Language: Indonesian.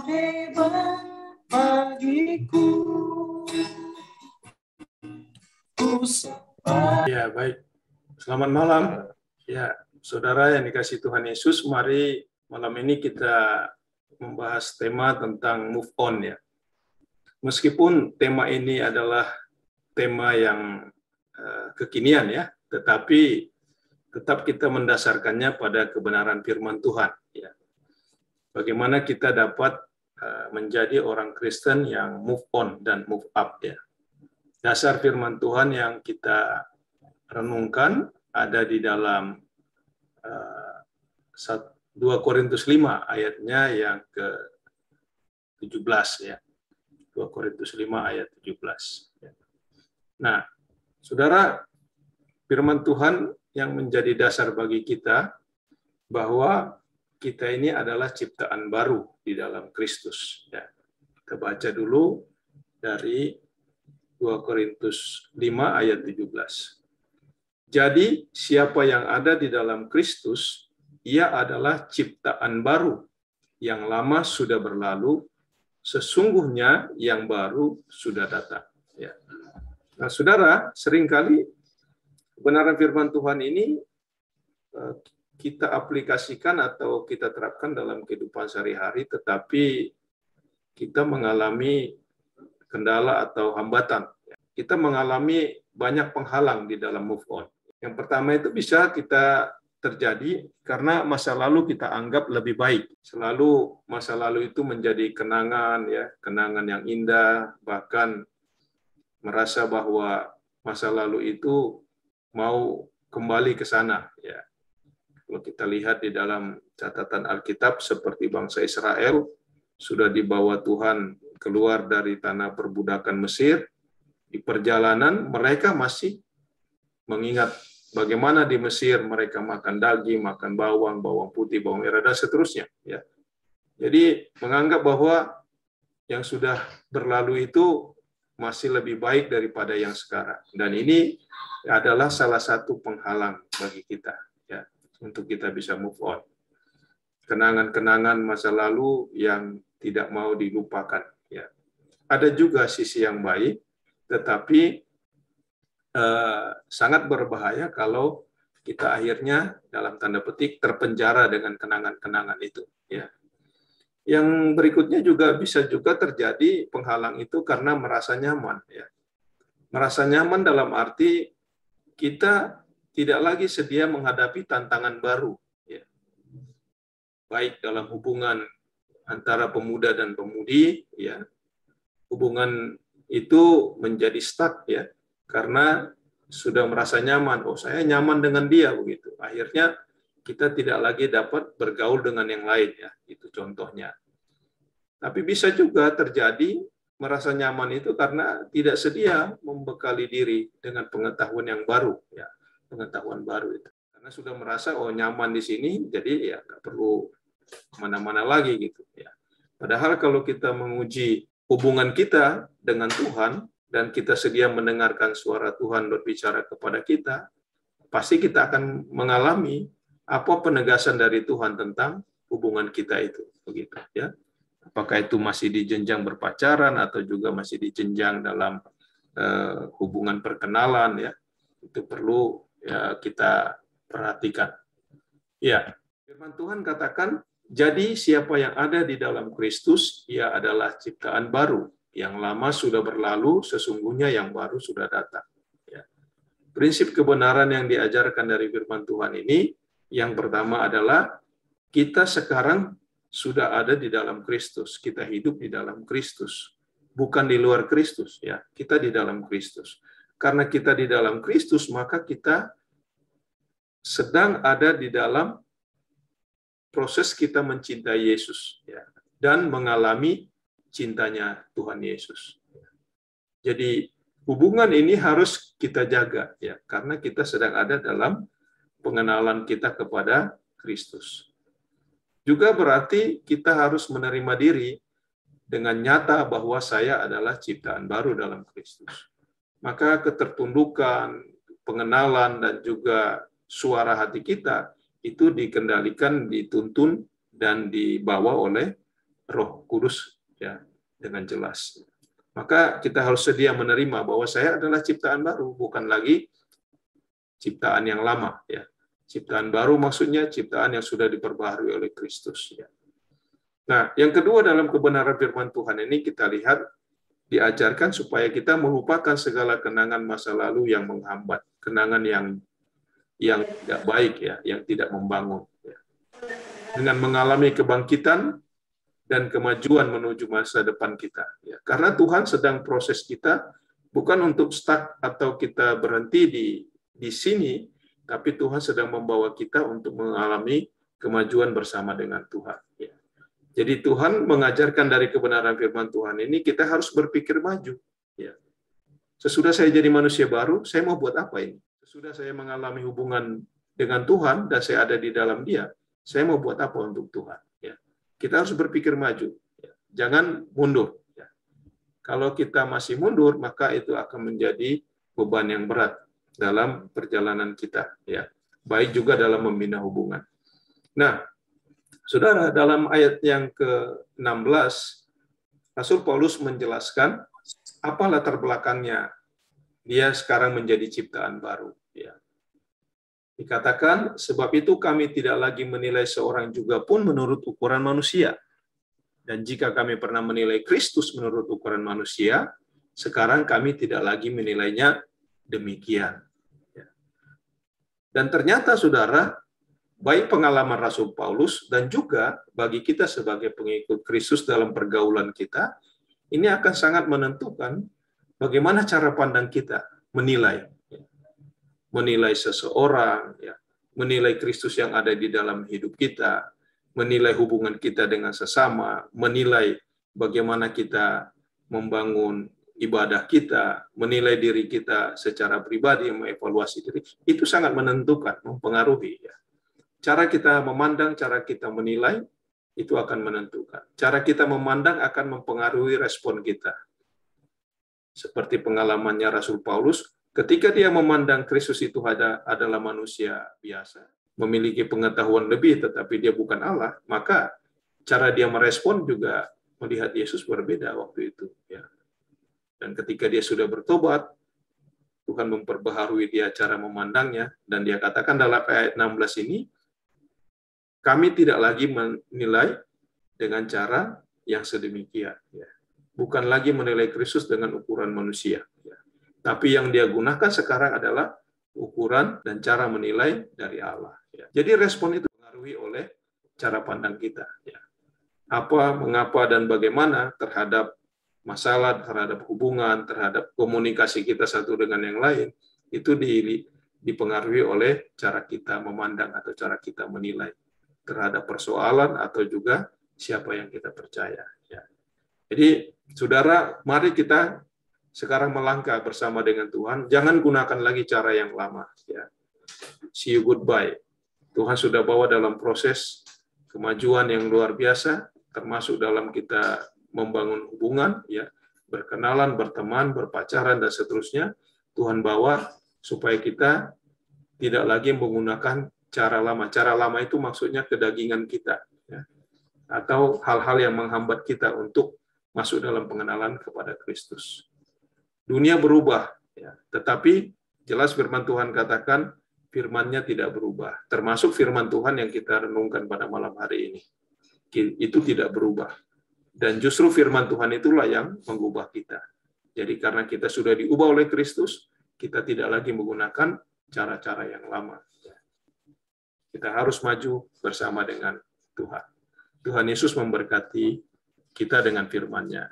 hebat bagiku. Ya, baik. Selamat malam. Ya, saudara yang dikasihi Tuhan Yesus, mari malam ini kita membahas tema tentang move on ya. Meskipun tema ini adalah tema yang kekinian ya, tetapi tetap kita mendasarkannya pada kebenaran firman Tuhan ya. Bagaimana kita dapat menjadi orang Kristen yang move on dan move up ya. Dasar firman Tuhan yang kita renungkan ada di dalam 2 Korintus 5 ayatnya yang ke-17 ya. 2 Korintus 5 ayat 17. Nah, saudara, firman Tuhan yang menjadi dasar bagi kita bahwa kita ini adalah ciptaan baru di dalam Kristus. Ya. Kita baca dulu dari 2 Korintus 5 ayat 17. Jadi, siapa yang ada di dalam Kristus, ia adalah ciptaan baru. Yang lama sudah berlalu, sesungguhnya yang baru sudah datang. Ya. Nah, saudara, seringkali kebenaran firman Tuhan ini kita aplikasikan atau kita terapkan dalam kehidupan sehari-hari, tetapi kita mengalami kendala atau hambatan. Kita mengalami banyak penghalang di dalam move on. Yang pertama itu bisa kita terjadi karena masa lalu kita anggap lebih baik. Selalu masa lalu itu menjadi kenangan ya, kenangan yang indah, bahkan merasa bahwa masa lalu itu mau kembali ke sana ya. Kalau kita lihat di dalam catatan Alkitab seperti bangsa Israel sudah dibawa Tuhan keluar dari tanah perbudakan Mesir, di perjalanan mereka masih mengingat bagaimana di Mesir mereka makan daging, makan bawang, bawang putih, bawang merah, dan seterusnya. Ya. Jadi menganggap bahwa yang sudah berlalu itu masih lebih baik daripada yang sekarang. Dan ini adalah salah satu penghalang bagi kita, ya, untuk kita bisa move on. Kenangan-kenangan masa lalu yang tidak mau dilupakan. Ya. Ada juga sisi yang baik, tetapi sangat berbahaya kalau kita akhirnya dalam tanda petik terpenjara dengan kenangan-kenangan itu. Ya. Yang berikutnya juga bisa juga terjadi penghalang itu karena merasa nyaman. Ya. Merasa nyaman dalam arti kita tidak lagi sedia menghadapi tantangan baru. Ya. Baik dalam hubungan antara pemuda dan pemudi, ya. Hubungan itu menjadi stuck ya. Karena sudah merasa nyaman, oh saya nyaman dengan dia begitu. Akhirnya kita tidak lagi dapat bergaul dengan yang lain ya, itu contohnya. Tapi bisa juga terjadi merasa nyaman itu karena tidak sedia membekali diri dengan pengetahuan yang baru ya, pengetahuan baru itu. Karena sudah merasa oh nyaman di sini, jadi ya nggak perlu kemana-mana lagi gitu ya. Padahal kalau kita menguji hubungan kita dengan Tuhan, dan kita sedia mendengarkan suara Tuhan berbicara kepada kita, pasti kita akan mengalami apa penegasan dari Tuhan tentang hubungan kita itu, begitu ya. Apakah itu masih di jenjang berpacaran atau juga masih di jenjang dalam hubungan perkenalan ya, itu perlu ya kita perhatikan. Ya, firman Tuhan katakan, jadi siapa yang ada di dalam Kristus, ia adalah ciptaan baru. Yang lama sudah berlalu, sesungguhnya yang baru sudah datang. Ya. Prinsip kebenaran yang diajarkan dari firman Tuhan ini, yang pertama adalah kita sekarang sudah ada di dalam Kristus. Kita hidup di dalam Kristus. Bukan di luar Kristus. Ya. Kita di dalam Kristus. Karena kita di dalam Kristus, maka kita sedang ada di dalam proses kita mencintai Yesus. Ya. Dan mengalami cintanya Tuhan Yesus. Jadi hubungan ini harus kita jaga ya, karena kita sedang ada dalam pengenalan kita kepada Kristus. Juga berarti kita harus menerima diri dengan nyata bahwa saya adalah ciptaan baru dalam Kristus. Maka ketertundukan, pengenalan dan juga suara hati kita itu dikendalikan, dituntun dan dibawa oleh Roh Kudus ya dengan jelas. Maka kita harus sedia menerima bahwa saya adalah ciptaan baru, bukan lagi ciptaan yang lama ya. Ciptaan baru maksudnya ciptaan yang sudah diperbaharui oleh Kristus ya. Nah, yang kedua dalam kebenaran firman Tuhan ini kita lihat diajarkan supaya kita melupakan segala kenangan masa lalu yang menghambat, kenangan yang tidak baik ya, yang tidak membangun ya. Dengan mengalami kebangkitan dan kemajuan menuju masa depan kita ya. Karena Tuhan sedang proses kita bukan untuk stuck atau kita berhenti di sini, tapi Tuhan sedang membawa kita untuk mengalami kemajuan bersama dengan Tuhan ya. Jadi Tuhan mengajarkan dari kebenaran firman Tuhan ini kita harus berpikir maju. Ya. Sesudah saya jadi manusia baru, saya mau buat apa ini? Sesudah saya mengalami hubungan dengan Tuhan dan saya ada di dalam Dia, saya mau buat apa untuk Tuhan? Ya. Kita harus berpikir maju. Ya. Jangan mundur. Ya. Kalau kita masih mundur, maka itu akan menjadi beban yang berat dalam perjalanan kita. Ya. Baik juga dalam membina hubungan. Nah, Saudara, dalam ayat yang ke-16, Rasul Paulus menjelaskan apa latar belakangnya dia sekarang menjadi ciptaan baru. Ya. Dikatakan, sebab itu kami tidak lagi menilai seorang juga pun menurut ukuran manusia. Dan jika kami pernah menilai Kristus menurut ukuran manusia, sekarang kami tidak lagi menilainya demikian. Ya. Dan ternyata, saudara, baik pengalaman Rasul Paulus dan juga bagi kita sebagai pengikut Kristus dalam pergaulan kita, ini akan sangat menentukan bagaimana cara pandang kita menilai. Menilai seseorang, menilai Kristus yang ada di dalam hidup kita, menilai hubungan kita dengan sesama, menilai bagaimana kita membangun ibadah kita, menilai diri kita secara pribadi, mengevaluasi diri, itu sangat menentukan, mempengaruhi. Ya. Cara kita memandang, cara kita menilai, itu akan menentukan. Cara kita memandang akan mempengaruhi respon kita. Seperti pengalamannya Rasul Paulus, ketika dia memandang Kristus itu adalah manusia biasa, memiliki pengetahuan lebih, tetapi dia bukan Allah, maka cara dia merespon juga melihat Yesus berbeda waktu itu. Ya. Dan ketika dia sudah bertobat, Tuhan memperbaharui dia cara memandangnya, dan dia katakan dalam ayat 16 ini, kami tidak lagi menilai dengan cara yang sedemikian. Ya. Bukan lagi menilai Kristus dengan ukuran manusia. Ya. Tapi yang dia gunakan sekarang adalah ukuran dan cara menilai dari Allah. Ya. Jadi respon itu dipengaruhi oleh cara pandang kita. Ya. Apa, mengapa, dan bagaimana terhadap masalah, terhadap hubungan, terhadap komunikasi kita satu dengan yang lain, itu dipengaruhi oleh cara kita memandang atau cara kita menilai terhadap persoalan atau juga siapa yang kita percaya. Ya. Jadi, saudara, mari kita sekarang melangkah bersama dengan Tuhan. Jangan gunakan lagi cara yang lama. Ya. See you goodbye. Tuhan sudah bawa dalam proses kemajuan yang luar biasa, termasuk dalam kita membangun hubungan, ya, berkenalan, berteman, berpacaran, dan seterusnya. Tuhan bawa supaya kita tidak lagi menggunakan cara lama. Cara lama itu maksudnya kedagingan kita, ya, atau hal-hal yang menghambat kita untuk masuk dalam pengenalan kepada Kristus. Dunia berubah, ya, tetapi jelas firman Tuhan katakan firman-Nya tidak berubah. Termasuk firman Tuhan yang kita renungkan pada malam hari ini. Itu tidak berubah. Dan justru firman Tuhan itulah yang mengubah kita. Jadi karena kita sudah diubah oleh Kristus, kita tidak lagi menggunakan cara-cara yang lama. Kita harus maju bersama dengan Tuhan. Tuhan Yesus memberkati kita dengan firman-Nya.